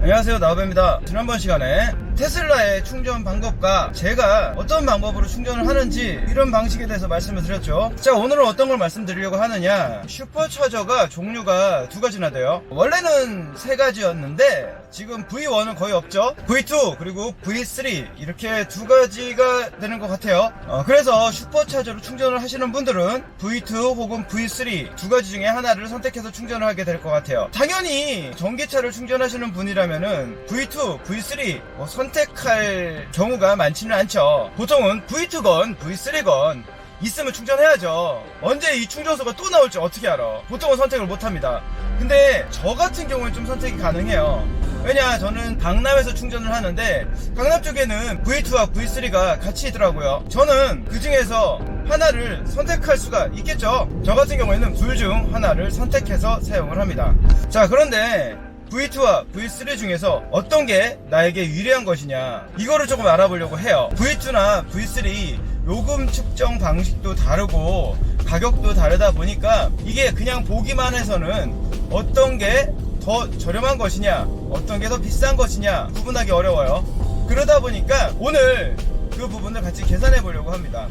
안녕하세요, 나우베입니다. 지난번 시간에 테슬라의 충전 방법과 제가 어떤 방법으로 충전을 하는지 이런 방식에 대해서 말씀을 드렸죠. 자, 오늘은 어떤 걸 말씀드리려고 하느냐, 슈퍼차저가 종류가 두 가지나 돼요. 원래는 세 가지였는데 지금 V1은 거의 없죠. V2 그리고 V3 이렇게 두 가지가 되는 것 같아요. 그래서 슈퍼차저로 충전을 하시는 분들은 V2 혹은 V3 두 가지 중에 하나를 선택해서 충전을 하게 될 것 같아요. 당연히 전기차를 충전하시는 분이라면은 V2, V3 선택할 경우가 많지는 않죠. 보통은 V2건 V3건 있으면 충전해야죠. 언제 이 충전소가 또 나올지 어떻게 알아. 보통은 선택을 못합니다. 근데 저 같은 경우는 좀 선택이 가능해요. 왜냐, 저는 강남에서 충전을 하는데 강남 쪽에는 V2와 V3가 같이 있더라고요. 저는 그 중에서 하나를 선택할 수가 있겠죠. 저 같은 경우에는 둘 중 하나를 선택해서 사용을 합니다. 자, 그런데 V2와 V3 중에서 어떤 게 나에게 유리한 것이냐, 이거를 조금 알아보려고 해요. V2나 V3 요금 측정 방식도 다르고 가격도 다르다 보니까 이게 그냥 보기만 해서는 어떤 게 더 저렴한 것이냐, 어떤 게 더 비싼 것이냐 구분하기 어려워요. 그러다 보니까 오늘 그 부분을 같이 계산해 보려고 합니다.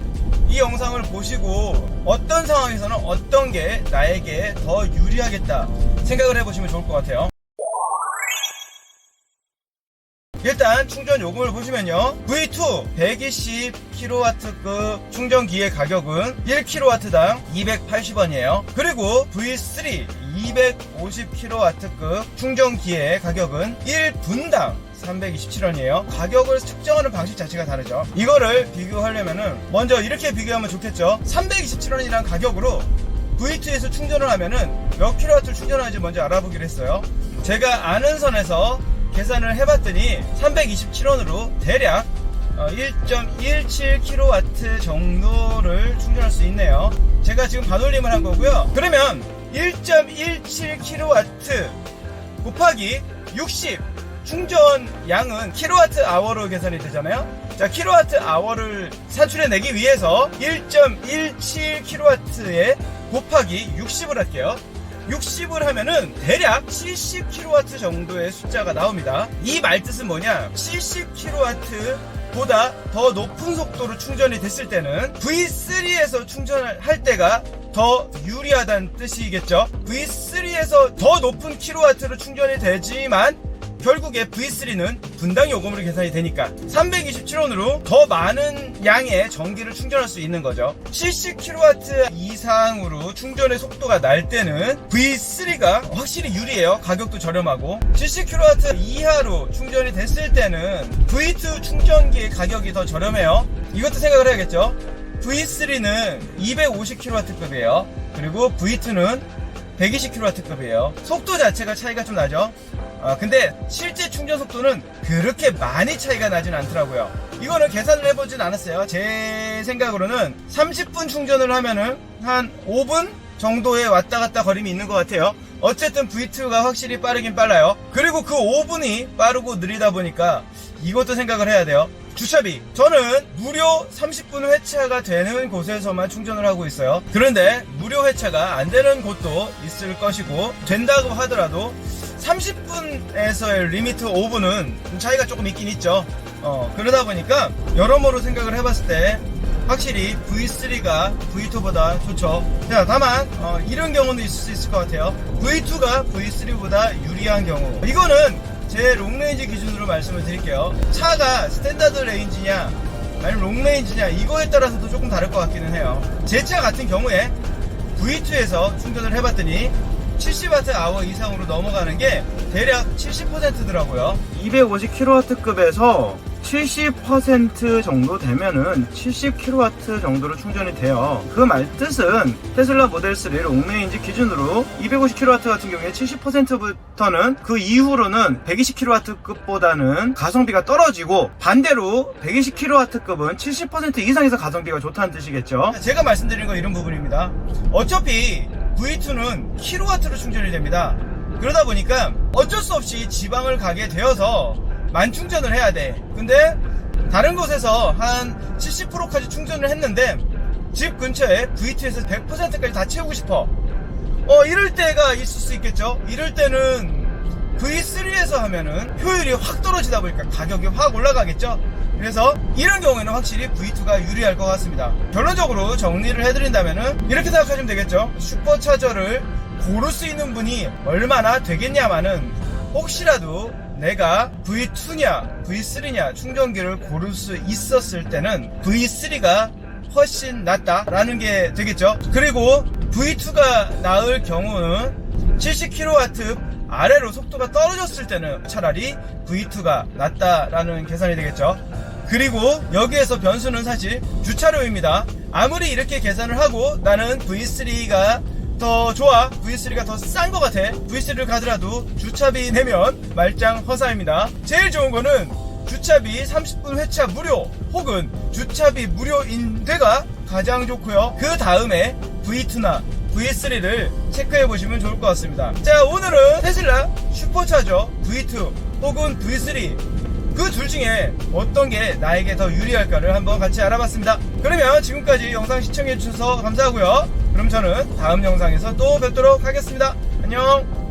이 영상을 보시고 어떤 상황에서는 어떤 게 나에게 더 유리하겠다 생각을 해보시면 좋을 것 같아요. 일단 충전 요금을 보시면요, V2 120kW급 충전기의 가격은 1kW당 280원이에요. 그리고 V3 250kW급 충전기의 가격은 1분당 327원이에요. 가격을 측정하는 방식 자체가 다르죠. 이거를 비교하려면은 먼저 이렇게 비교하면 좋겠죠. 327원이라는 가격으로 V2에서 충전을 하면은 몇 킬로와트를 충전하는지 먼저 알아보기로 했어요. 제가 아는 선에서 계산을 해봤더니 327원으로 대략 1.17kW 정도를 충전할 수 있네요. 제가 지금 반올림을 한 거고요. 그러면 1.17kW 곱하기 60, 충전 양은 kWh로 계산이 되잖아요. 자, kWh를 산출해내기 위해서 1.17kW에 곱하기 60을 할게요. 60을 하면은 대략 70kW 정도의 숫자가 나옵니다. 이 말뜻은 뭐냐, 70kW 보다 더 높은 속도로 충전이 됐을 때는 V3에서 충전을 할 때가 더 유리하다는 뜻이겠죠. V3에서 더 높은 킬로와트로 충전이 되지만 결국에 V3는 분당 요금으로 계산이 되니까 327원으로 더 많은 양의 전기를 충전할 수 있는 거죠. 70kW 이상으로 충전의 속도가 날 때는 V3가 확실히 유리해요. 가격도 저렴하고. 70kW 이하로 충전이 됐을 때는 V2 충전기의 가격이 더 저렴해요. 이것도 생각을 해야겠죠. V3는 250kW급이에요. 그리고 V2는 120kW급이에요. 속도 자체가 차이가 좀 나죠. 근데 실제 충전 속도는 그렇게 많이 차이가 나진 않더라고요. 이거는 계산을 해보진 않았어요. 제 생각으로는 30분 충전을 하면은 한 5분 정도의 왔다 갔다 거림이 있는 것 같아요. 어쨌든 V2가 확실히 빠르긴 빨라요. 그리고 그 5분이 빠르고 느리다 보니까 이것도 생각을 해야 돼요. 주차비, 저는 무료 30분 회차가 되는 곳에서만 충전을 하고 있어요. 그런데 무료 회차가 안 되는 곳도 있을 것이고, 된다고 하더라도 30분에서의 리미트 5분은 차이가 조금 있긴 있죠. 그러다 보니까 여러모로 생각을 해봤을 때 확실히 V3가 V2보다 좋죠. 자, 다만 이런 경우도 있을 수 있을 것 같아요. V2가 V3보다 유리한 경우, 이거는 제 롱레인지 기준으로 말씀을 드릴게요. 차가 스탠다드 레인지냐 아니면 롱레인지냐, 이거에 따라서도 조금 다를 것 같기는 해요. 제 차 같은 경우에 V2에서 충전을 해봤더니 70Wh 이상으로 넘어가는 게 대략 70%더라고요. 250kW급에서 70% 정도 되면은 70kW 정도로 충전이 돼요. 그 말뜻은 테슬라 모델 3 롱레인지 기준으로 250kW 같은 경우에 70%부터는 그 이후로는 120kW급보다는 가성비가 떨어지고, 반대로 120kW급은 70% 이상에서 가성비가 좋다는 뜻이겠죠. 제가 말씀드린 건 이런 부분입니다. 어차피 V2는 킬로와트로 충전이 됩니다. 그러다 보니까 어쩔 수 없이 지방을 가게 되어서 만충전을 해야 돼. 근데 다른 곳에서 한 70%까지 충전을 했는데 집 근처에 V2에서 100%까지 다 채우고 싶어. 이럴 때가 있을 수 있겠죠. 이럴 때는 V3에서 하면은 효율이 확 떨어지다 보니까 가격이 확 올라가겠죠. 그래서 이런 경우에는 확실히 V2가 유리할 것 같습니다. 결론적으로 정리를 해드린다면은 이렇게 생각하시면 되겠죠. 슈퍼차저를 고를 수 있는 분이 얼마나 되겠냐마는, 혹시라도 내가 V2냐 V3냐 충전기를 고를 수 있었을 때는 V3가 훨씬 낫다라는 게 되겠죠. 그리고 V2가 나을 경우는 70kW 아래로 속도가 떨어졌을 때는 차라리 V2가 낫다라는 계산이 되겠죠. 그리고 여기에서 변수는 사실 주차료입니다. 아무리 이렇게 계산을 하고 나는 V3가 더 좋아, V3가 더 싼 것 같아, V3를 가더라도 주차비 내면 말짱 허사입니다. 제일 좋은 거는 주차비 30분 회차 무료 혹은 주차비 무료인 데가 가장 좋고요. 그 다음에 V2나 V3를 체크해 보시면 좋을 것 같습니다. 자, 오늘은 테슬라 슈퍼차저 V2 혹은 V3 그 둘 중에 어떤 게 나에게 더 유리할까를 한번 같이 알아봤습니다. 그러면 지금까지 영상 시청해 주셔서 감사하고요. 그럼 저는 다음 영상에서 또 뵙도록 하겠습니다. 안녕.